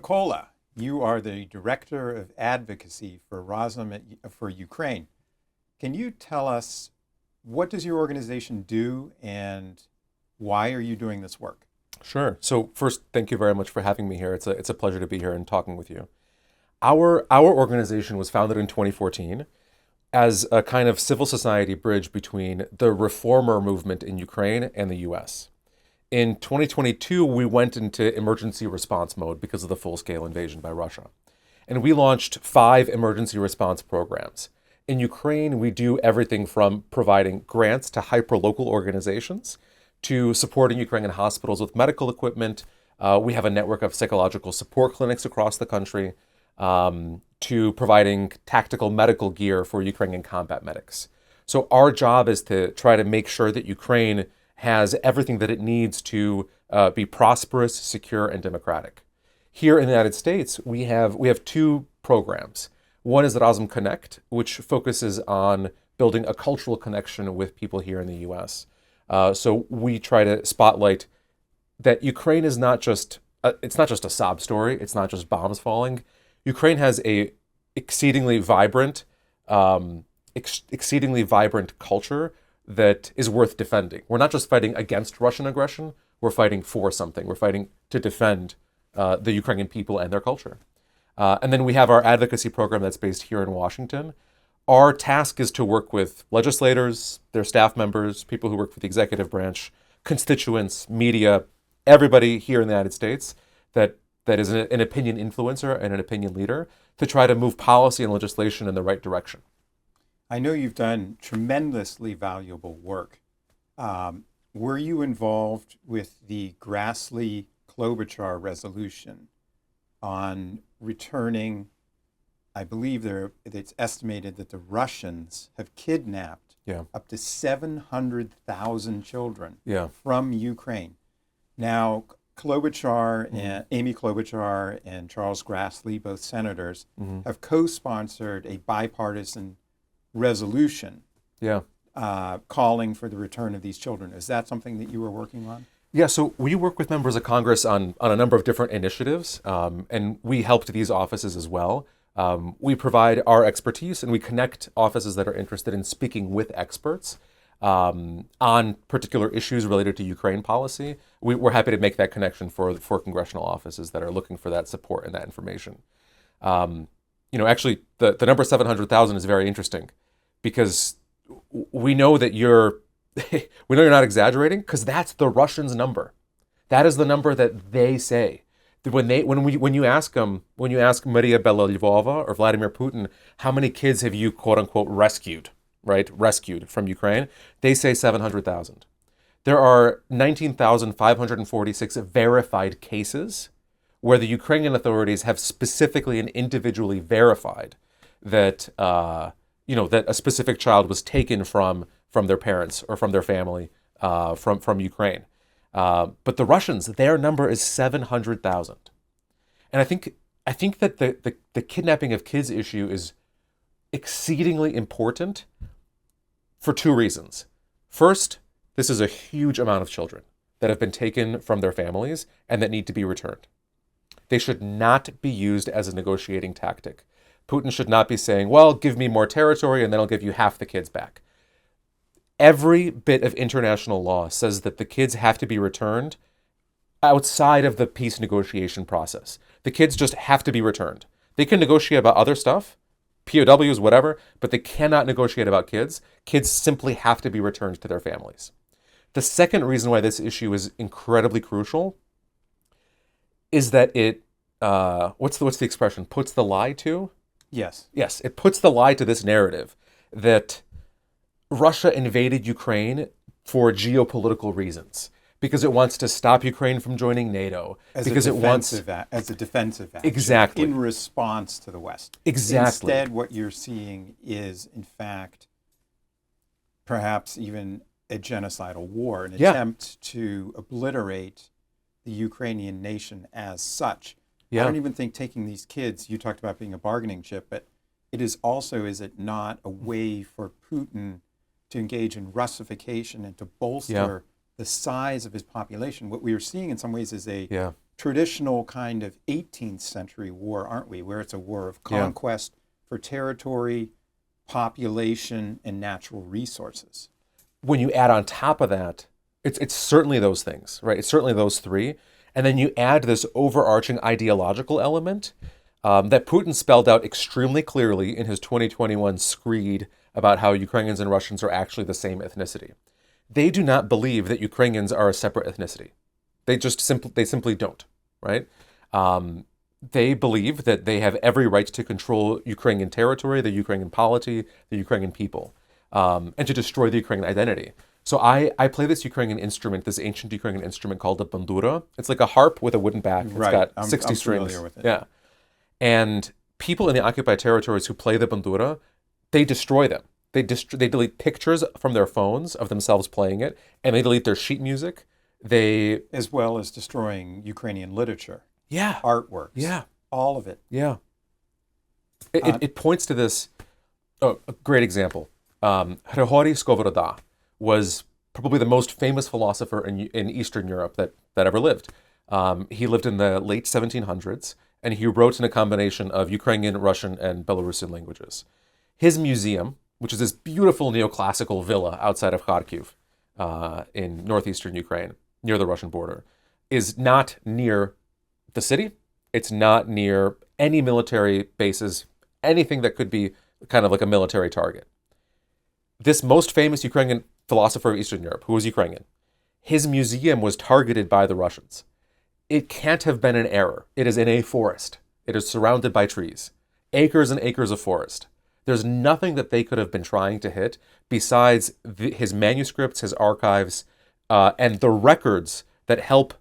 Mykola, you are the Director of Advocacy for Razom for Ukraine. Can you tell us, what does your organization do and why are you doing this work? Sure. So first, thank you very much for having me here. It's a pleasure to be here and talking with you. Our organization was founded in 2014 as a kind of civil society bridge between the reformer movement in Ukraine and the US. In 2022, we went into emergency response mode because of the full-scale invasion by Russia. And we launched 5 emergency response programs. In Ukraine, we do everything from providing grants to hyper-local organizations to supporting Ukrainian hospitals with medical equipment. We have a network of psychological support clinics across the country, to providing tactical medical gear for Ukrainian combat medics. So our job is to try to make sure that Ukraine has everything that it needs to be prosperous, secure, and democratic. Here in the United States, we have 2 programs. One is Razom Connect, which focuses on building a cultural connection with people here in the U.S. So we try to spotlight that Ukraine is not just it's not just a sob story. It's not just bombs falling. Ukraine has a exceedingly vibrant culture that is worth defending. We're not just fighting against Russian aggression. We're fighting for something. We're fighting to defend the Ukrainian people and their culture. And then we have our advocacy program that's based here in Washington. Our task is to work with legislators, their staff members, people who work for the executive branch, constituents, media, everybody here in the United States that is an opinion influencer and an opinion leader to try to move policy and legislation in the right direction. I know you've done tremendously valuable work. Were you involved with the Grassley-Klobuchar resolution on returning? I believe it's estimated that the Russians have kidnapped up to 700,000 children from Ukraine. Now, Klobuchar and Amy Klobuchar and Charles Grassley, both senators, have co-sponsored a bipartisan resolution calling for the return of these children. Is that something that you were working on? Yeah, so we work with members of Congress on a number of different initiatives, and we help to these offices as well. We provide our expertise and we connect offices that are interested in speaking with experts on particular issues related to Ukraine policy. We're happy to make that connection for congressional offices that are looking for that support and that information. Actually, the number 700,000 is very interesting because we know that you're not exaggerating, because that's the Russians' number. That is the number that they say. When you ask Maria Belova or Vladimir Putin, how many kids have you quote unquote rescued from Ukraine, they say 700,000. There are 19,546 verified cases where the Ukrainian authorities have specifically and individually verified that that a specific child was taken from their parents or from their family from Ukraine. But the Russians, their number is 700,000. And I think that the kidnapping of kids issue is exceedingly important for 2 reasons. First, this is a huge amount of children that have been taken from their families and that need to be returned. They should not be used as a negotiating tactic. Putin should not be saying, well, give me more territory and then I'll give you half the kids back. Every bit of international law says that the kids have to be returned outside of the peace negotiation process. The kids just have to be returned. They can negotiate about other stuff, POWs, whatever, but they cannot negotiate about kids. Kids simply have to be returned to their families. The second reason why this issue is incredibly crucial is that it, what's the expression? Puts the lie to? Yes. Yes, it puts the lie to this narrative that Russia invaded Ukraine for geopolitical reasons, because it wants to stop Ukraine from joining NATO, as a defensive action. Exactly. In response to the West. Exactly. Instead, what you're seeing is, in fact, perhaps even a genocidal war, an attempt to obliterate the Ukrainian nation as such. I don't even think taking these kids, you talked about being a bargaining chip, but it is also, is it not, a way for Putin to engage in Russification and to bolster the size of his population? What we are seeing in some ways is a traditional kind of 18th century war, aren't we? Where it's a war of Yeah. conquest for territory, population, and natural resources. When you add on top of that, it's certainly those things, right? It's certainly those three. And then you add this overarching ideological element that Putin spelled out extremely clearly in his 2021 screed about how Ukrainians and Russians are actually the same ethnicity. They do not believe that Ukrainians are a separate ethnicity. They simply don't, right? They believe that they have every right to control Ukrainian territory, the Ukrainian polity, the Ukrainian people, and to destroy the Ukrainian identity. So I play this Ukrainian instrument, this ancient Ukrainian instrument called the bandura. It's like a harp with a wooden back. It's Right. got I'm 60 strings. familiar with it. Yeah. And people in the occupied territories who play the bandura, they destroy them. They delete pictures from their phones of themselves playing it, and they delete their sheet music. They As well as destroying Ukrainian literature, yeah artworks, yeah all of it. yeah. It points to this. Oh, a great example. Hrigorij Skovoroda was probably the most famous philosopher in Eastern Europe that ever lived. He lived in the late 1700s, and he wrote in a combination of Ukrainian, Russian, and Belarusian languages. His museum, which is this beautiful neoclassical villa outside of Kharkiv in northeastern Ukraine, near the Russian border, is not near the city. It's not near any military bases, anything that could be kind of like a military target. This most famous Ukrainian philosopher of Eastern Europe, who was Ukrainian, his museum was targeted by the Russians. It can't have been an error. It is in a forest. It is surrounded by trees, acres and acres of forest. There's nothing that they could have been trying to hit besides his manuscripts, his archives, and the records that help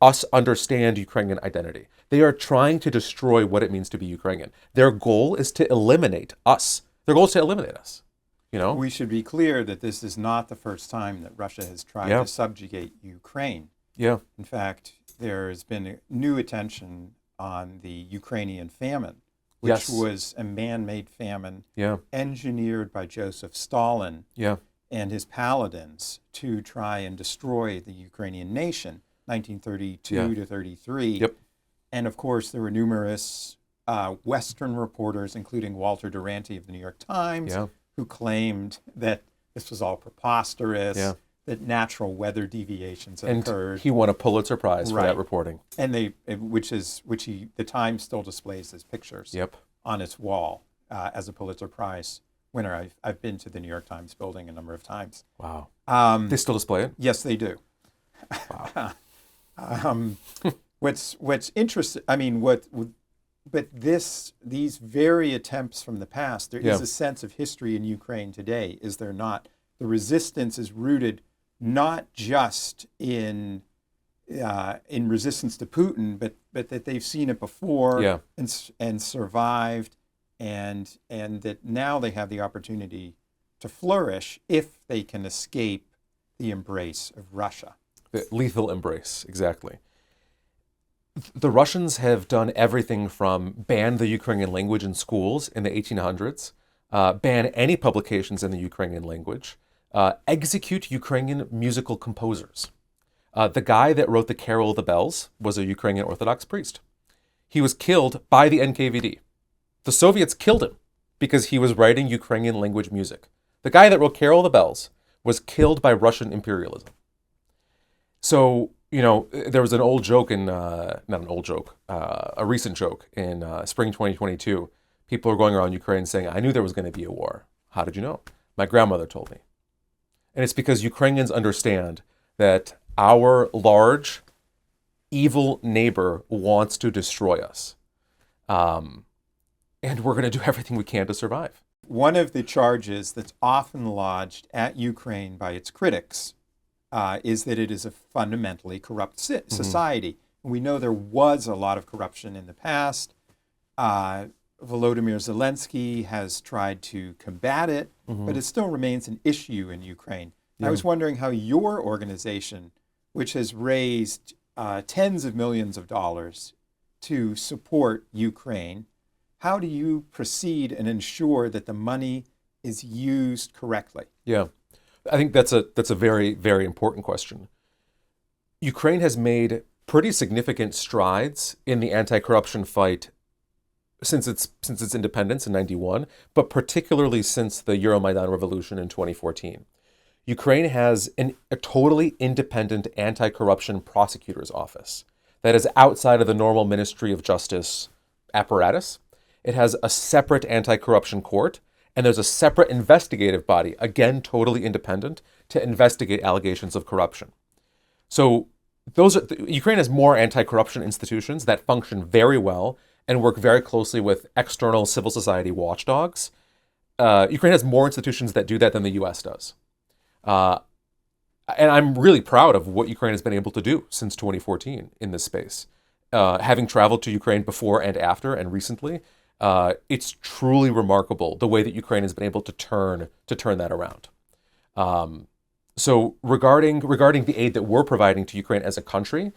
us understand Ukrainian identity. They are trying to destroy what it means to be Ukrainian. Their goal is to eliminate us. Their goal is to eliminate us. You know? We should be clear that this is not the first time that Russia has tried Yeah. to subjugate Ukraine. Yeah. In fact, there has been a new attention on the Ukrainian famine, which Yes. was a man-made famine Yeah. engineered by Joseph Stalin Yeah. and his paladins to try and destroy the Ukrainian nation, 1932 Yeah. to 33. Yep. And of course, there were numerous Western reporters, including Walter Duranty of the New York Times, Yeah. who claimed that this was all preposterous, Yeah. that natural weather deviations had And occurred, he won a Pulitzer Prize for that Right. reporting. and the Times still displays his pictures Yep. on its wall as a Pulitzer Prize winner. I've been to the New York Times building a number of times. Wow. Um, They still display it? yes, they do. Wow. What's interesting? I mean, but these very attempts from the past, there is Yeah. a sense of history in Ukraine today, is there not? The resistance is rooted not just in resistance to Putin, but that they've seen it before Yeah. and survived, and that now they have the opportunity to flourish if they can escape the embrace of Russia. The lethal embrace, exactly. The Russians have done everything from ban the Ukrainian language in schools in the 1800s, ban any publications in the Ukrainian language, execute Ukrainian musical composers. The guy that wrote the Carol of the Bells was a Ukrainian Orthodox priest. He was killed by the NKVD. The Soviets killed him because he was writing Ukrainian language music. The guy that wrote Carol of the Bells was killed by Russian imperialism. So, you know, there was an old joke not an old joke, a recent joke in spring 2022. People were going around Ukraine saying, I knew there was going to be a war. How did you know? My grandmother told me. And it's because Ukrainians understand that our large, evil neighbor wants to destroy us. And we're going to do everything we can to survive. One of the charges that's often lodged at Ukraine by its critics is that it is a fundamentally corrupt society. And we know there was a lot of corruption in the past. Volodymyr Zelensky has tried to combat it, but it still remains an issue in Ukraine. I was wondering how your organization, which has raised tens of millions of dollars to support Ukraine, how do you proceed and ensure that the money is used correctly? Yeah, I think that's a very, very important question. Ukraine has made pretty significant strides in the anti-corruption fight since its independence in 91, but particularly since the Euromaidan revolution in 2014. Ukraine has a totally independent anti-corruption prosecutor's office that is outside of the normal Ministry of Justice apparatus. It has a separate anti-corruption court, and there's a separate investigative body, again, totally independent, to investigate allegations of corruption. So Ukraine has more anti-corruption institutions that function very well and work very closely with external civil society watchdogs. Ukraine has more institutions that do that than the U.S. does. And I'm really proud of what Ukraine has been able to do since 2014 in this space. Having traveled to Ukraine before and after and recently, it's truly remarkable the way that Ukraine has been able to turn that around. So regarding the aid that we're providing to Ukraine as a country,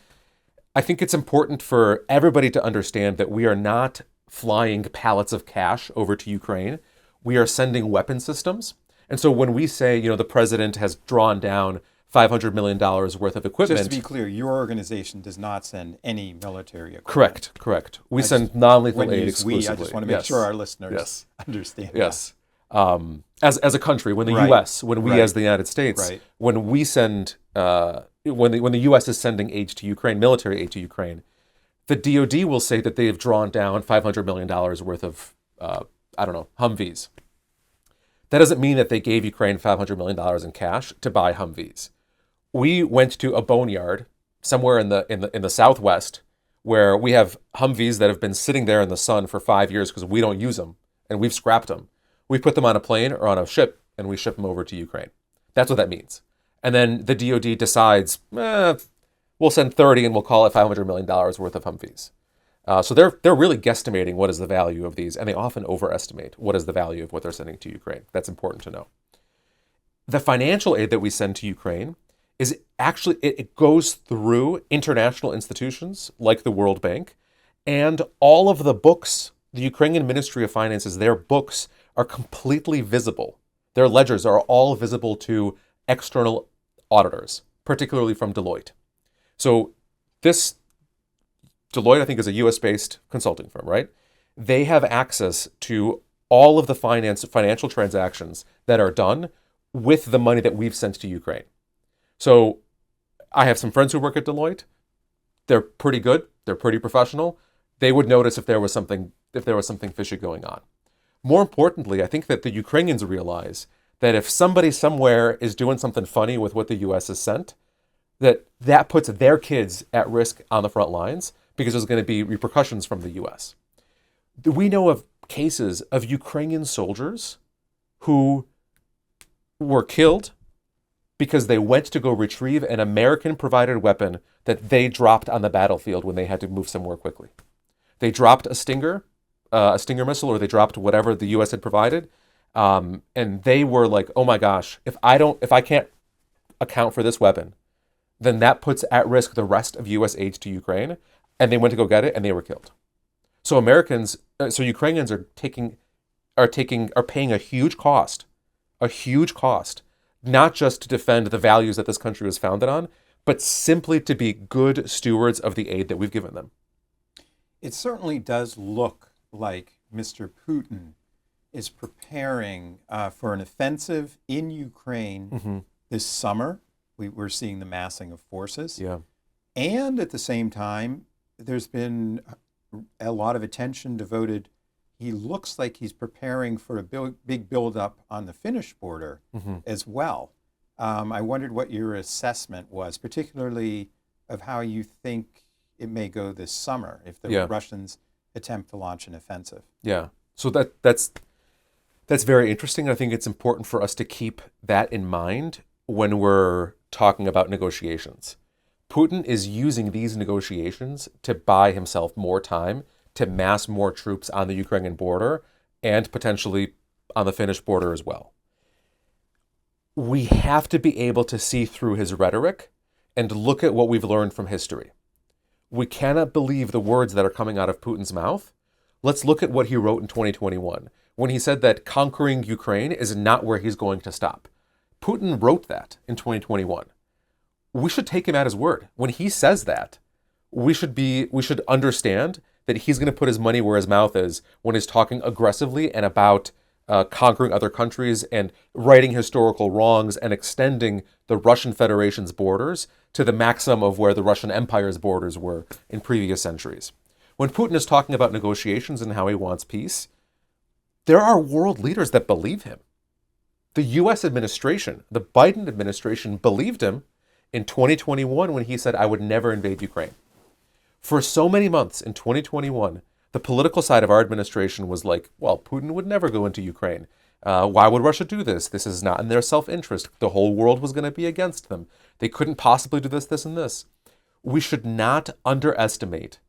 I think it's important for everybody to understand that we are not flying pallets of cash over to Ukraine. We are sending weapon systems. And so when we say, the president has drawn down $500 million worth of equipment. Just to be clear, your organization does not send any military equipment. Correct. We send non-lethal aid exclusively. I just want to make sure our listeners understand. Yes. As a country, when the U.S., when we as the United States, when we send, when the U.S. is sending aid to Ukraine, military aid to Ukraine, the DoD will say that they have drawn down $500 million worth of, Humvees. That doesn't mean that they gave Ukraine $500 million in cash to buy Humvees. We went to a boneyard somewhere in the Southwest where we have Humvees that have been sitting there in the sun for 5 years because we don't use them and we've scrapped them. We put them on a plane or on a ship and we ship them over to Ukraine. That's what that means. And then the DoD decides, we'll send 30 and we'll call it $500 million worth of Humvees. So they're really guesstimating what is the value of these, and they often overestimate what is the value of what they're sending to Ukraine. That's important to know. The financial aid that we send to Ukraine is actually, it goes through international institutions like the World Bank, and all of the books, the Ukrainian Ministry of Finances, their books are completely visible. Their ledgers are all visible to external auditors, particularly from Deloitte. So Deloitte, I think, is a US-based consulting firm, right? They have access to all of the financial transactions that are done with the money that we've sent to Ukraine. So I have some friends who work at Deloitte. They're pretty good. They're pretty professional. They would notice if there was something fishy going on. More importantly, I think that the Ukrainians realize that if somebody somewhere is doing something funny with what the US has sent, that puts their kids at risk on the front lines because there's going to be repercussions from the US. We know of cases of Ukrainian soldiers who were killed because they went to go retrieve an American-provided weapon that they dropped on the battlefield when they had to move somewhere quickly. They dropped a Stinger missile, or they dropped whatever the U.S. had provided, and they were like, "Oh my gosh, if I can't account for this weapon, then that puts at risk the rest of U.S. aid to Ukraine." And they went to go get it, and they were killed. So Ukrainians are paying a huge cost, not just to defend the values that this country was founded on, but simply to be good stewards of the aid that we've given them. It certainly does look like Mr. Putin is preparing for an offensive in Ukraine this summer. We're seeing the massing of forces. Yeah. And at the same time, there's been a lot of attention devoted. He looks like he's preparing for a big buildup on the Finnish border as well. I wondered what your assessment was, particularly of how you think it may go this summer if the Russians attempt to launch an offensive. Yeah. So that's very interesting. I think it's important for us to keep that in mind when we're talking about negotiations. Putin is using these negotiations to buy himself more time to mass more troops on the Ukrainian border and potentially on the Finnish border as well. We have to be able to see through his rhetoric and look at what we've learned from history. We cannot believe the words that are coming out of Putin's mouth. Let's look at what he wrote in 2021 when he said that conquering Ukraine is not where he's going to stop. Putin wrote that in 2021. We should take him at his word. When he says that, we should understand that he's going to put his money where his mouth is when he's talking aggressively and about conquering other countries and righting historical wrongs and extending the Russian Federation's borders to the maximum of where the Russian Empire's borders were in previous centuries. When Putin is talking about negotiations and how he wants peace, there are world leaders that believe him. The US administration, the Biden administration, believed him in 2021 when he said, I would never invade Ukraine. For so many months in 2021, the political side of our administration was like, well, Putin would never go into Ukraine. Why would Russia do this? This is not in their self-interest. The whole world was going to be against them. They couldn't possibly do this, this, and this. We should not underestimate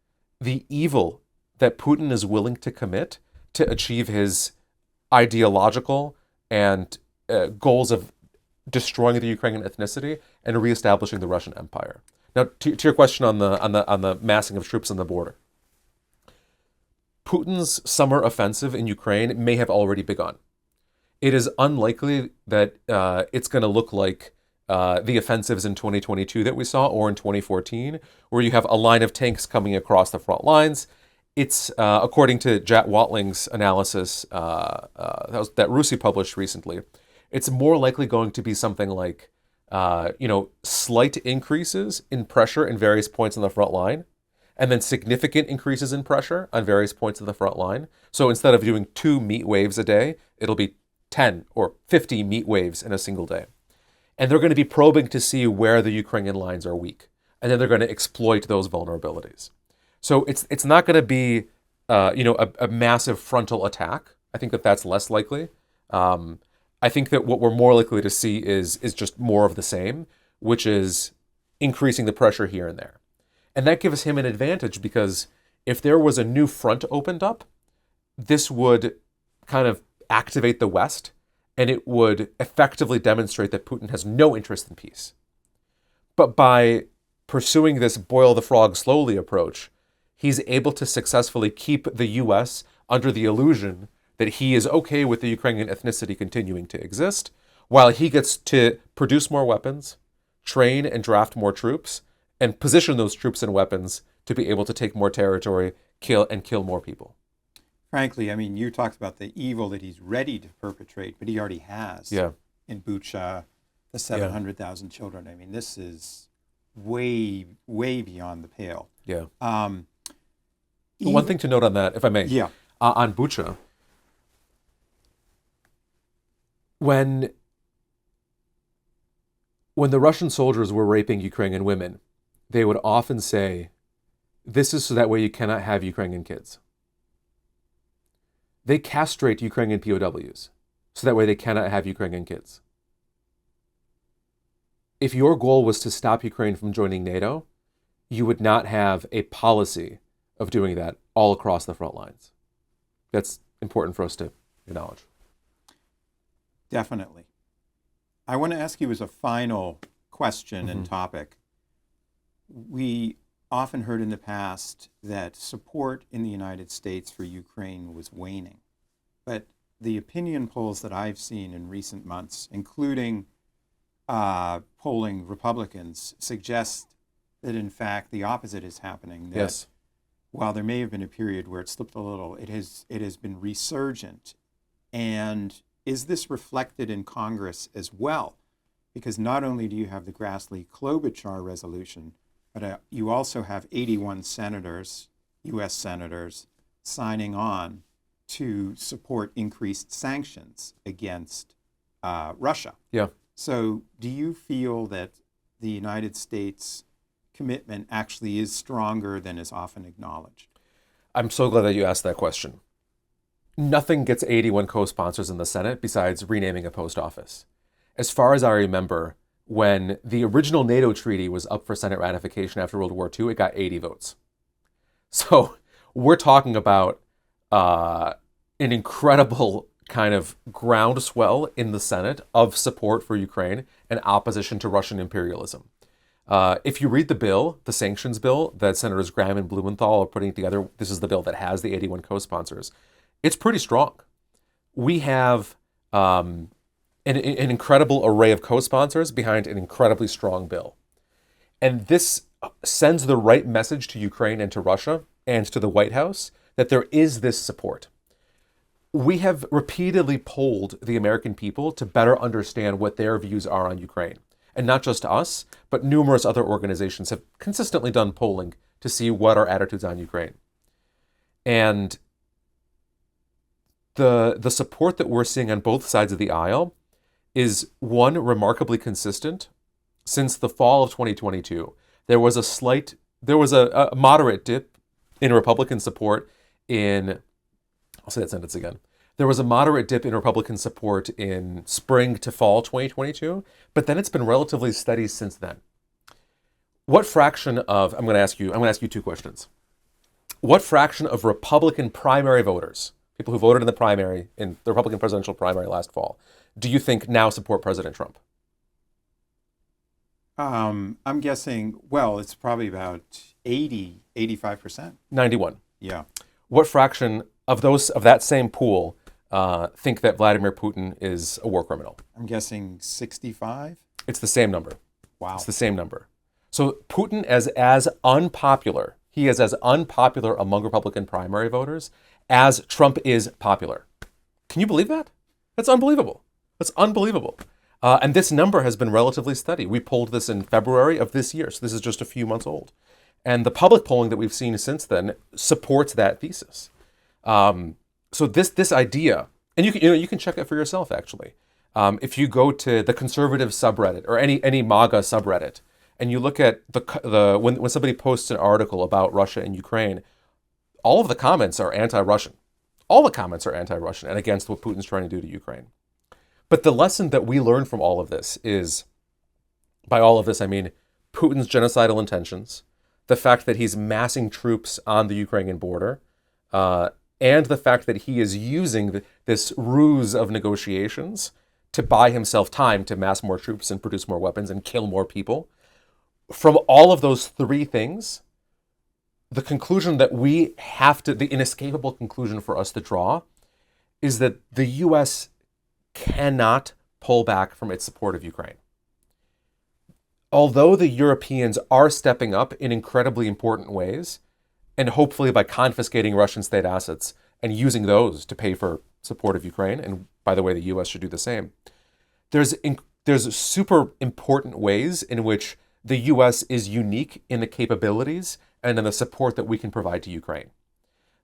the evil that Putin is willing to commit to achieve his ideological and goals of destroying the Ukrainian ethnicity and reestablishing the Russian Empire. Now, to your question on the massing of troops on the border, Putin's summer offensive in Ukraine may have already begun. It is unlikely that it's going to look like the offensives in 2022 that we saw, or in 2014, where you have a line of tanks coming across the front lines. It's, according to Jack Watling's analysis that Rusi published recently, it's more likely going to be something like, slight increases in pressure in various points on the front line, and then significant increases in pressure on various points of the front line. So instead of doing 2 meat waves a day, it'll be 10 or 50 meat waves in a single day. And they're going to be probing to see where the Ukrainian lines are weak. And then they're going to exploit those vulnerabilities. So it's not going to be, a massive frontal attack. I think that that's less likely. I think that what we're more likely to see is just more of the same, which is increasing the pressure here and there. And that gives him an advantage because if there was a new front opened up, this would kind of activate the West, and it would effectively demonstrate that Putin has no interest in peace. But by pursuing this boil the frog slowly approach, he's able to successfully keep the US under the illusion that he is okay with the Ukrainian ethnicity continuing to exist, while he gets to produce more weapons, train and draft more troops, and position those troops and weapons to be able to take more territory, kill more people. Frankly, I mean, you talked about the evil that he's ready to perpetrate, but he already has. Yeah. In Bucha, the 700,000 children. I mean, this is way, way beyond the pale. Yeah. One thing to note on that, if I may. Yeah. On Bucha, when the Russian soldiers were raping Ukrainian women, they would often say, this is so that way you cannot have Ukrainian kids. They castrate Ukrainian POWs, so that way they cannot have Ukrainian kids. If your goal was to stop Ukraine from joining NATO, you would not have a policy of doing that all across the front lines. That's important for us to acknowledge. Definitely. I want to ask you as a final question and topic. We often heard in the past that support in the United States for Ukraine was waning. But the opinion polls that I've seen in recent months, including polling Republicans, suggest that in fact the opposite is happening. That Yes. while there may have been a period where it slipped a little, it has been resurgent. And is this reflected in Congress as well? Because not only do you have the Grassley-Klobuchar resolution, but you also have 81 senators, U.S. senators, signing on to support increased sanctions against Russia. Yeah. So do you feel that the United States commitment actually is stronger than is often acknowledged? I'm so glad that you asked that question. Nothing gets 81 co-sponsors in the Senate besides renaming a post office. As far as I remember, when the original NATO treaty was up for Senate ratification after World War II, it got 80 votes. So we're talking about an incredible kind of groundswell in the Senate of support for Ukraine and opposition to Russian imperialism. If you read the bill, the sanctions bill that Senators Graham and Blumenthal are putting together, this is the bill that has the 81 co-sponsors. It's pretty strong. We have an incredible array of co-sponsors behind an incredibly strong bill. And this sends the right message to Ukraine and to Russia and to the White House that there is this support. We have repeatedly polled the American people to better understand what their views are on Ukraine. And not just us, but numerous other organizations have consistently done polling to see what our attitudes on Ukraine. And the support that we're seeing on both sides of the aisle is, one, remarkably consistent. Since the fall of 2022, there was a moderate dip in Republican support in, I'll say that sentence again. There was a moderate dip in Republican support in spring to fall 2022, but then it's been relatively steady since then. What fraction of, I'm going to ask you two questions. What fraction of Republican primary voters, people who voted in the primary, in the Republican presidential primary last fall, do you think now support President Trump? I'm guessing, well, it's probably about 85%. 91. Yeah. What fraction of that same pool think that Vladimir Putin is a war criminal? I'm guessing 65. It's the same number. Wow. It's the same number. So Putin as unpopular, he is as unpopular among Republican primary voters as Trump is popular. Can you believe that? That's unbelievable. That's unbelievable. And this number has been relatively steady. We polled this in February of this year, so this is just a few months old. And the public polling that we've seen since then supports that thesis. So this idea, and you can check it for yourself actually. If you go to the conservative subreddit or any MAGA subreddit, and you look at when somebody posts an article about Russia and Ukraine, all of the comments are anti-Russian. All the comments are anti-Russian and against what Putin's trying to do to Ukraine. But the lesson that we learn from all of this is, by all of this I mean Putin's genocidal intentions, the fact that he's massing troops on the Ukrainian border, and the fact that he is using this ruse of negotiations to buy himself time to mass more troops and produce more weapons and kill more people. From all of those three things, the conclusion that the inescapable conclusion for us to draw is that the U.S. cannot pull back from its support of Ukraine. Although the Europeans are stepping up in incredibly important ways, and hopefully by confiscating Russian state assets and using those to pay for support of Ukraine, and by the way, the U.S. should do the same, there's super important ways in which the U.S. is unique in the capabilities and in the support that we can provide to Ukraine.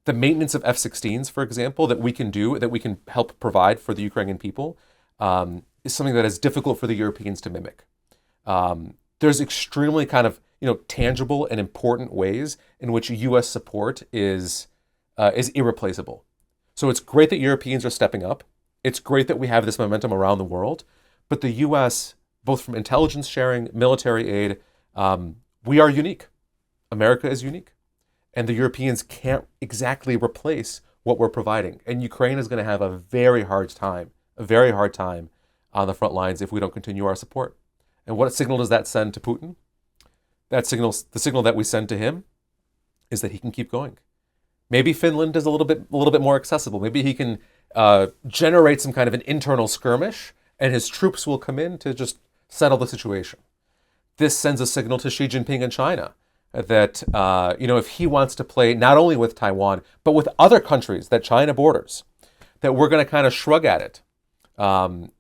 The maintenance of F-16s, for example, that we can help provide for the Ukrainian people, is something that is difficult for the Europeans to mimic. There's extremely kind of tangible and important ways in which U.S. support is irreplaceable. So it's great that Europeans are stepping up. It's great that we have this momentum around the world, but the U.S., both from intelligence sharing, military aid, we are unique. America is unique. And the Europeans can't exactly replace what we're providing. And Ukraine is going to have a very hard time on the front lines if we don't continue our support. And what signal does that send to Putin? The signal that we send to him is that he can keep going. Maybe Finland is a little bit more accessible. Maybe he can generate some kind of an internal skirmish, and his troops will come in to just settle the situation. This sends a signal to Xi Jinping in China that if he wants to play not only with Taiwan but with other countries that China borders, that we're going to kind of shrug at it.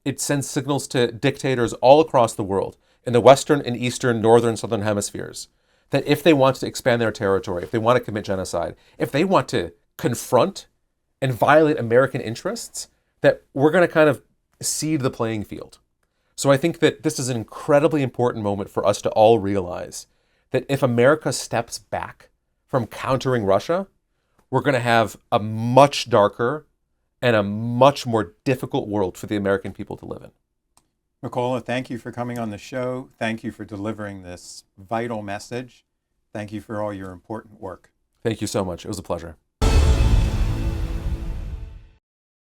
It sends signals to dictators all across the world, in the Western and Eastern, Northern, Southern hemispheres, that if they want to expand their territory, if they want to commit genocide, if they want to confront and violate American interests, that we're going to kind of cede the playing field. So I think that this is an incredibly important moment for us to all realize that if America steps back from countering Russia, we're going to have a much darker and a much more difficult world for the American people to live in. Mykola, thank you for coming on the show. Thank you for delivering this vital message. Thank you for all your important work. Thank you so much. It was a pleasure.